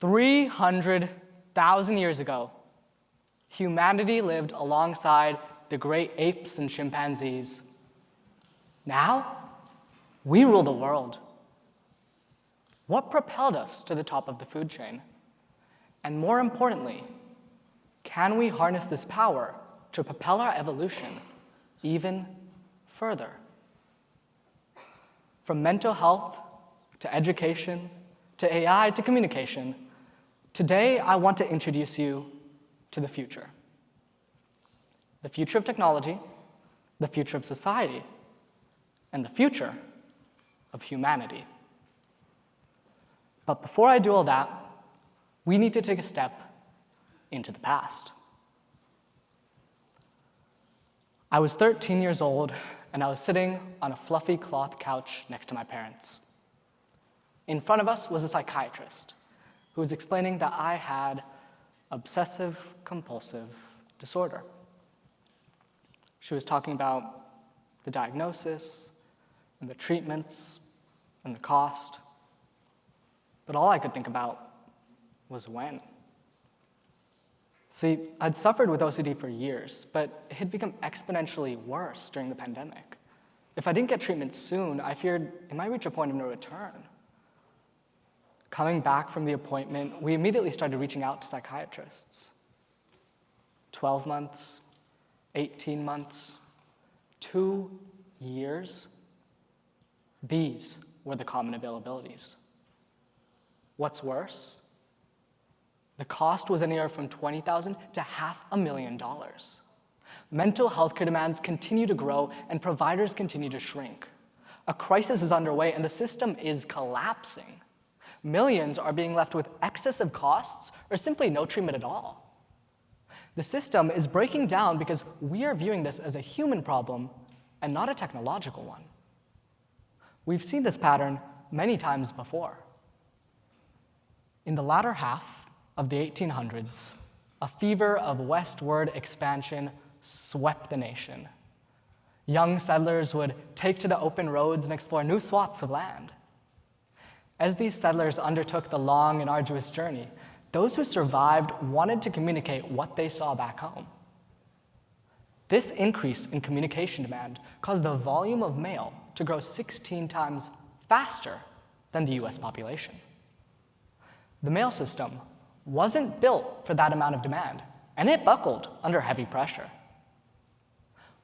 300,000 years ago, humanity lived alongside the great apes and chimpanzees. Now, we rule the world. What propelled us to the top of the food chain? And more importantly, can we harness this power to propel our evolution even further? From mental health to education to AI to communication, today I want to introduce you to the future. The future of technology, the future of society, and the future of humanity. But before I do all that, we need to take a step into the past. I was 13 years old, and I was sitting on a fluffy cloth couch next to my parents. In front of us was a psychiatrist who was explaining that I had obsessive-compulsive disorder. She was talking about the diagnosis and the treatments and the cost, but all I could think about was when. See, I'd suffered with OCD for years, but it had become exponentially worse during the pandemic. If I didn't get treatment soon, I feared it might reach a point of no return. Coming back from the appointment, we immediately started reaching out to psychiatrists. 12 months, 18 months, 2 years. These were the common availabilities. What's worse? The cost was anywhere from $20,000 to $500,000. Mental health care demands continue to grow and providers continue to shrink. A crisis is underway and the system is collapsing. Millions are being left with excessive costs or simply no treatment at all. The system is breaking down because we are viewing this as a human problem and not a technological one. We've seen this pattern many times before. In the latter half of the 1800s, a fever of westward expansion swept the nation. Young settlers would take to the open roads and explore new swaths of land. As these settlers undertook the long and arduous journey, those who survived wanted to communicate what they saw back home. This increase in communication demand caused the volume of mail to grow 16 times faster than the US population. The mail system wasn't built for that amount of demand, and it buckled under heavy pressure.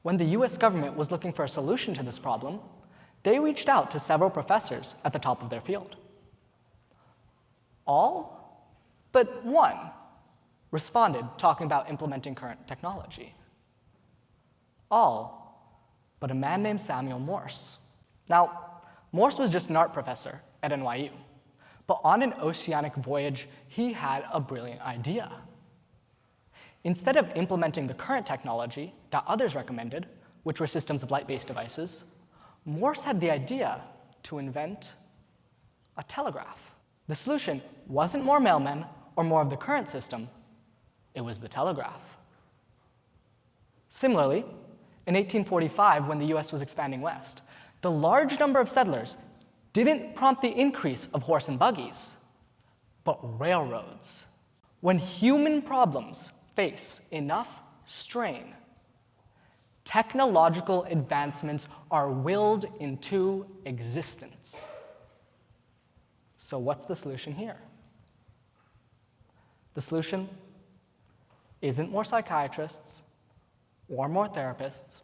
When the US government was looking for a solution to this problem, they reached out to several professors at the top of their field. All but one responded talking about implementing current technology. All but a man named Samuel Morse. Now, Morse was just an art professor at NYU, but on an oceanic voyage, he had a brilliant idea. Instead of implementing the current technology that others recommended, which were systems of light-based devices, Morse had the idea to invent a telegraph. The solution wasn't more mailmen or more of the current system, it was the telegraph. Similarly, in 1845, when the US was expanding west, the large number of settlers didn't prompt the increase of horse and buggies, but railroads. When human problems face enough strain, technological advancements are willed into existence. So what's the solution here? The solution isn't more psychiatrists or more therapists.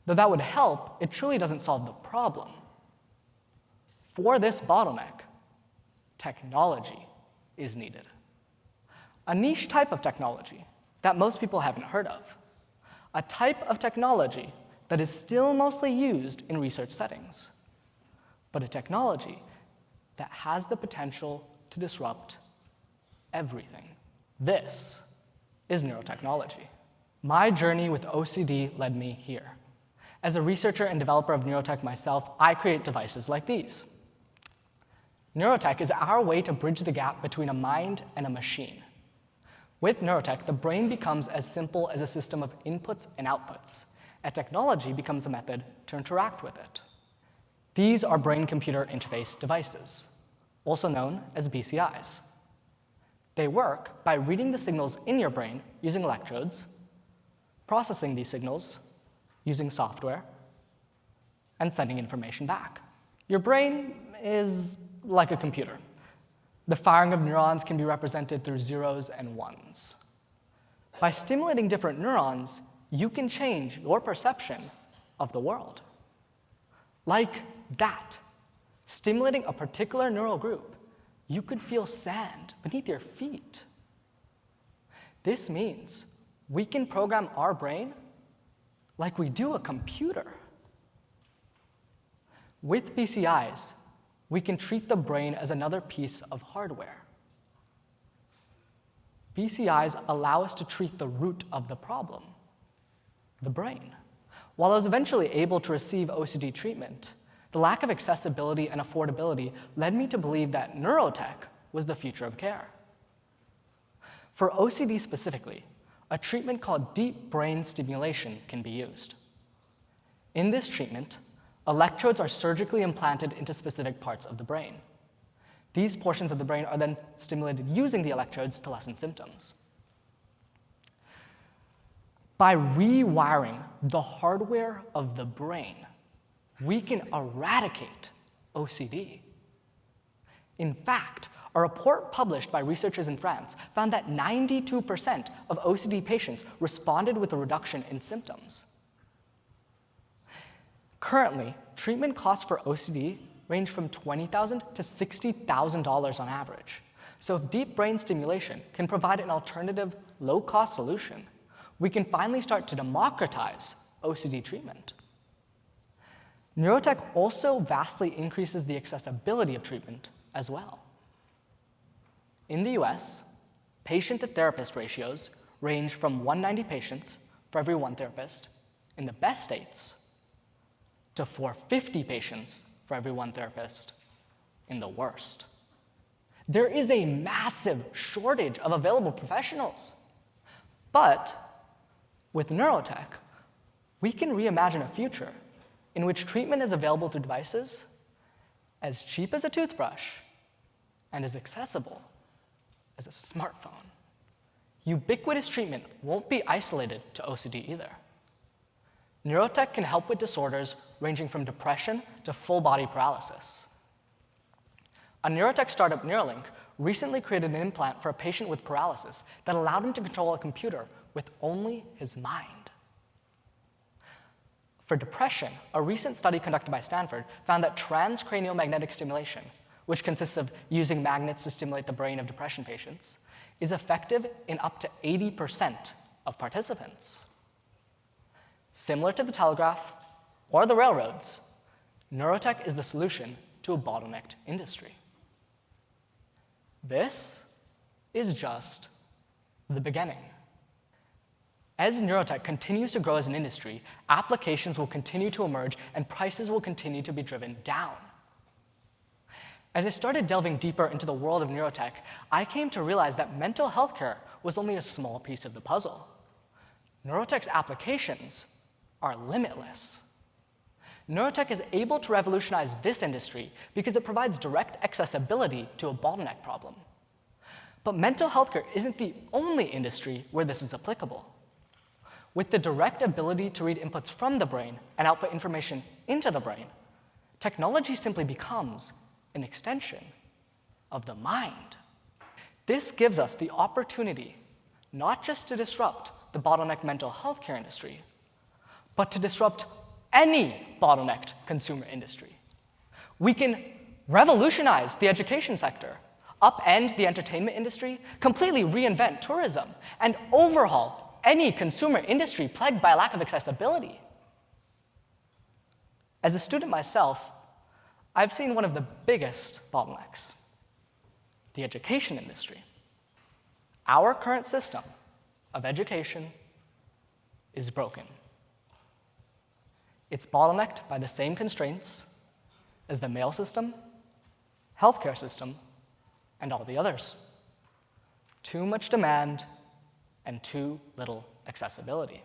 Though that would help, it truly doesn't solve the problem. For this bottleneck, technology is needed. A niche type of technology that most people haven't heard of. A type of technology that is still mostly used in research settings, but a technology that has the potential to disrupt everything. This is neurotechnology. My journey with OCD led me here. As a researcher and developer of neurotech myself, I create devices like these. Neurotech is our way to bridge the gap between a mind and a machine. With neurotech, the brain becomes as simple as a system of inputs and outputs, and technology becomes a method to interact with it. These are brain-computer interface devices, also known as BCIs. They work by reading the signals in your brain using electrodes, processing these signals using software, and sending information back. Your brain is like a computer. The firing of neurons can be represented through zeros and ones. By stimulating different neurons, you can change your perception of the world. Like that, stimulating a particular neural group, you could feel sand beneath your feet. This means we can program our brain like we do a computer. With BCIs, we can treat the brain as another piece of hardware. BCIs allow us to treat the root of the problem, the brain. While I was eventually able to receive OCD treatment, the lack of accessibility and affordability led me to believe that neurotech was the future of care. For OCD specifically, a treatment called deep brain stimulation can be used. In this treatment, electrodes are surgically implanted into specific parts of the brain. These portions of the brain are then stimulated using the electrodes to lessen symptoms. By rewiring the hardware of the brain, we can eradicate OCD. In fact, a report published by researchers in France found that 92% of OCD patients responded with a reduction in symptoms. Currently, treatment costs for OCD range from $20,000 to $60,000 on average. So if deep brain stimulation can provide an alternative, low-cost solution, we can finally start to democratize OCD treatment. Neurotech also vastly increases the accessibility of treatment as well. In the US, patient-to-therapist ratios range from 190 patients for every one therapist in the best states to 450 patients for every one therapist in the worst. There is a massive shortage of available professionals. But with neurotech, we can reimagine a future in which treatment is available through devices as cheap as a toothbrush and as accessible as a smartphone. Ubiquitous treatment won't be isolated to OCD either. Neurotech can help with disorders ranging from depression to full-body paralysis. A neurotech startup, Neuralink, recently created an implant for a patient with paralysis that allowed him to control a computer with only his mind. For depression, a recent study conducted by Stanford found that transcranial magnetic stimulation, which consists of using magnets to stimulate the brain of depression patients, is effective in up to 80% of participants. Similar to the telegraph or the railroads, neurotech is the solution to a bottlenecked industry. This is just the beginning. As neurotech continues to grow as an industry, applications will continue to emerge and prices will continue to be driven down. As I started delving deeper into the world of neurotech, I came to realize that mental health care was only a small piece of the puzzle. Neurotech's applications are limitless. Neurotech is able to revolutionize this industry because it provides direct accessibility to a bottleneck problem. But mental health care isn't the only industry where this is applicable. With the direct ability to read inputs from the brain and output information into the brain, technology simply becomes an extension of the mind. This gives us the opportunity not just to disrupt the bottlenecked mental health care industry, but to disrupt any bottlenecked consumer industry. We can revolutionize the education sector, upend the entertainment industry, completely reinvent tourism, and overhaul any consumer industry plagued by a lack of accessibility. As a student myself, I've seen one of the biggest bottlenecks, the education industry. Our current system of education is broken. It's bottlenecked by the same constraints as the mail system, healthcare system, and all the others. Too much demand and too little accessibility.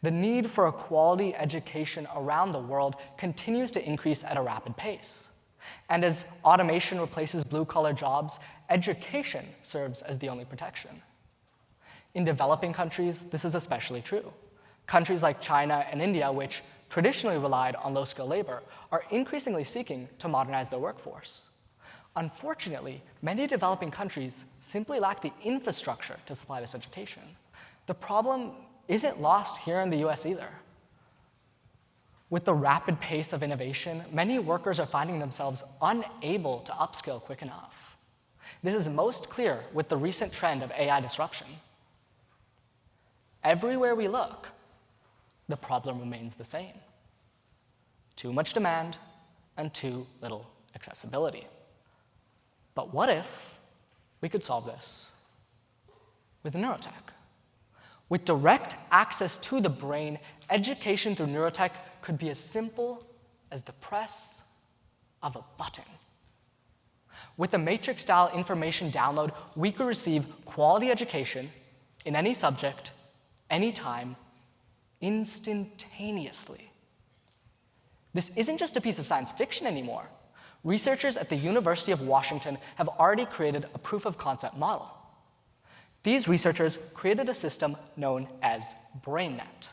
The need for a quality education around the world continues to increase at a rapid pace. And as automation replaces blue-collar jobs, education serves as the only protection. In developing countries, this is especially true. Countries like China and India, which traditionally relied on low-skilled labor, are increasingly seeking to modernize their workforce. Unfortunately, many developing countries simply lack the infrastructure to supply this education. The problem isn't lost here in the US either. With the rapid pace of innovation, many workers are finding themselves unable to upskill quick enough. This is most clear with the recent trend of AI disruption. Everywhere we look, the problem remains the same. Too much demand and too little accessibility. But what if we could solve this with neurotech? With direct access to the brain, education through neurotech could be as simple as the press of a button. With a matrix-style information download, we could receive quality education in any subject, anytime, instantaneously. This isn't just a piece of science fiction anymore. Researchers at the University of Washington have already created a proof-of-concept model. These researchers created a system known as BrainNet.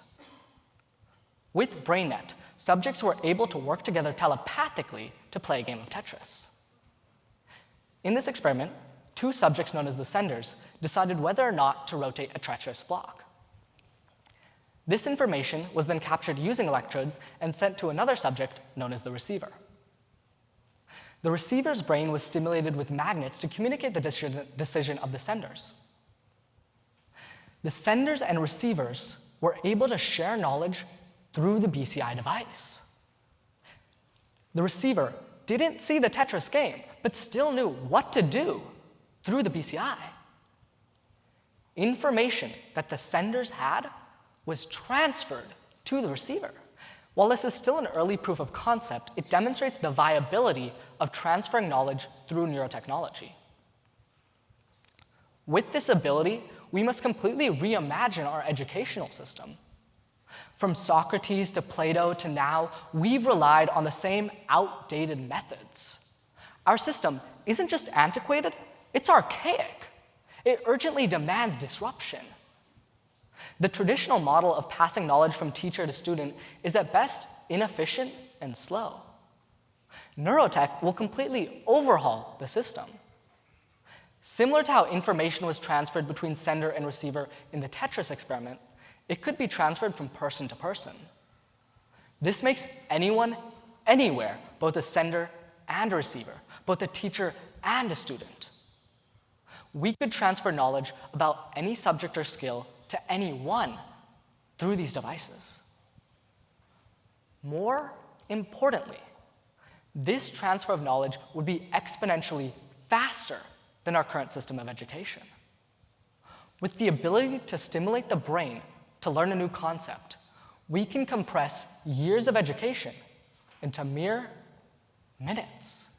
With BrainNet, subjects were able to work together telepathically to play a game of Tetris. In this experiment, two subjects known as the senders decided whether or not to rotate a Tetris block. This information was then captured using electrodes and sent to another subject known as the receiver. The receiver's brain was stimulated with magnets to communicate the decision of the senders. The senders and receivers were able to share knowledge through the BCI device. The receiver didn't see the Tetris game, but still knew what to do through the BCI. Information that the senders had was transferred to the receiver. While this is still an early proof of concept, it demonstrates the viability of transferring knowledge through neurotechnology. With this ability, we must completely reimagine our educational system. From Socrates to Plato to now, we've relied on the same outdated methods. Our system isn't just antiquated, it's archaic. It urgently demands disruption. The traditional model of passing knowledge from teacher to student is at best inefficient and slow. Neurotech will completely overhaul the system. Similar to how information was transferred between sender and receiver in the Tetris experiment, it could be transferred from person to person. This makes anyone, anywhere, both a sender and a receiver, both a teacher and a student. We could transfer knowledge about any subject or skill to anyone through these devices. More importantly, this transfer of knowledge would be exponentially faster than our current system of education. With the ability to stimulate the brain to learn a new concept, we can compress years of education into mere minutes.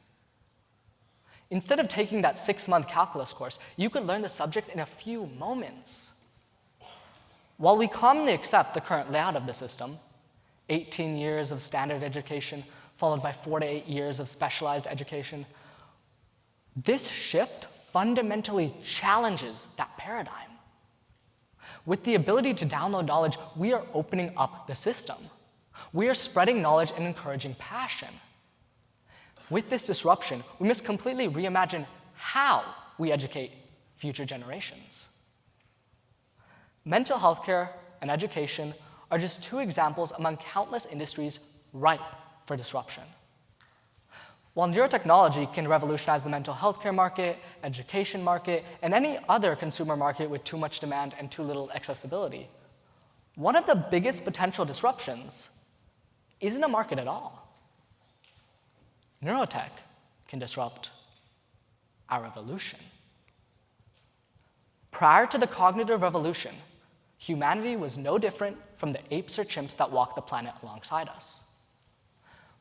Instead of taking that 6-month calculus course, you could learn the subject in a few moments. While we commonly accept the current layout of the system, 18 years of standard education followed by 4 to 8 years of specialized education, this shift fundamentally challenges that paradigm. With the ability to download knowledge, we are opening up the system. We are spreading knowledge and encouraging passion. With this disruption, we must completely reimagine how we educate future generations. Mental health care and education are just two examples among countless industries ripe for disruption. While neurotechnology can revolutionize the mental health care market, education market, and any other consumer market with too much demand and too little accessibility, one of the biggest potential disruptions isn't a market at all. Neurotech can disrupt our evolution. Prior to the cognitive revolution, humanity was no different from the apes or chimps that walked the planet alongside us.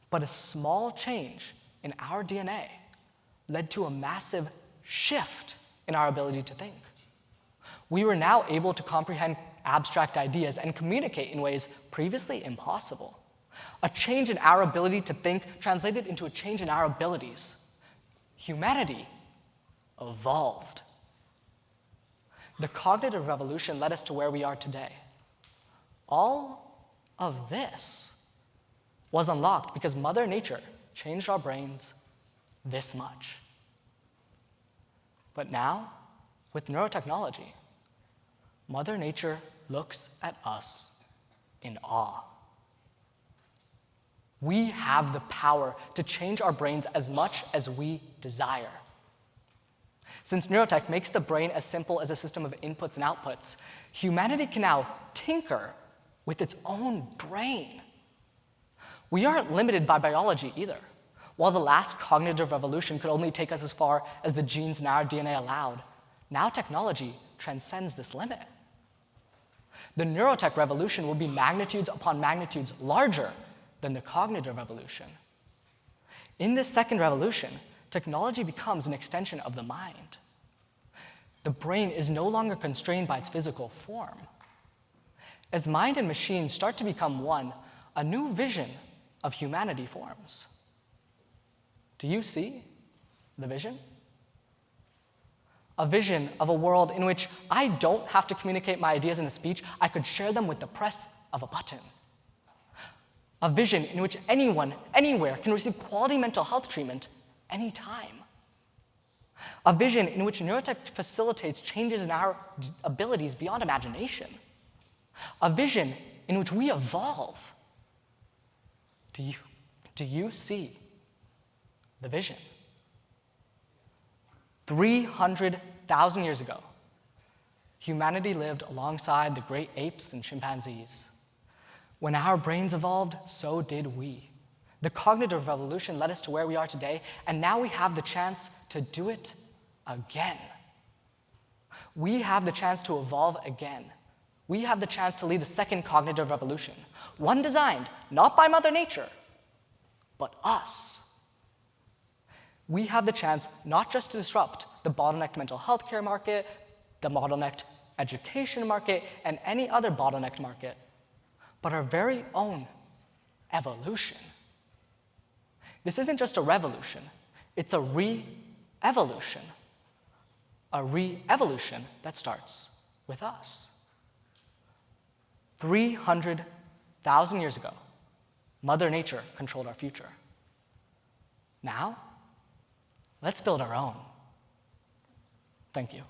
But a small change in our DNA led to a massive shift in our ability to think. We were now able to comprehend abstract ideas and communicate in ways previously impossible. A change in our ability to think translated into a change in our abilities. Humanity evolved. The cognitive revolution led us to where we are today. All of this was unlocked because Mother Nature changed our brains this much. But now, with neurotechnology, Mother Nature looks at us in awe. We have the power to change our brains as much as we desire. Since neurotech makes the brain as simple as a system of inputs and outputs, humanity can now tinker with its own brain. We aren't limited by biology either. While the last cognitive revolution could only take us as far as the genes in our DNA allowed, now technology transcends this limit. The neurotech revolution will be magnitudes upon magnitudes larger than the cognitive revolution. In this second revolution, technology becomes an extension of the mind. The brain is no longer constrained by its physical form. As mind and machine start to become one, a new vision of humanity forms. Do you see the vision? A vision of a world in which I don't have to communicate my ideas in a speech, I could share them with the press of a button. A vision in which anyone, anywhere, can receive quality mental health treatment anytime. A vision in which neurotech facilitates changes in our abilities beyond imagination. A vision in which we evolve. Do you see the vision? 300,000 years ago, humanity lived alongside the great apes and chimpanzees. When our brains evolved, so did we. The cognitive revolution led us to where we are today, and now we have the chance to do it again. We have the chance to evolve again. We have the chance to lead a second cognitive revolution, one designed not by Mother Nature, but us. We have the chance not just to disrupt the bottlenecked mental health care market, the bottlenecked education market, and any other bottlenecked market, but our very own evolution. This isn't just a revolution, it's a re-evolution. A re-evolution that starts with us. 300,000 years ago, Mother Nature controlled our future. Now, let's build our own. Thank you.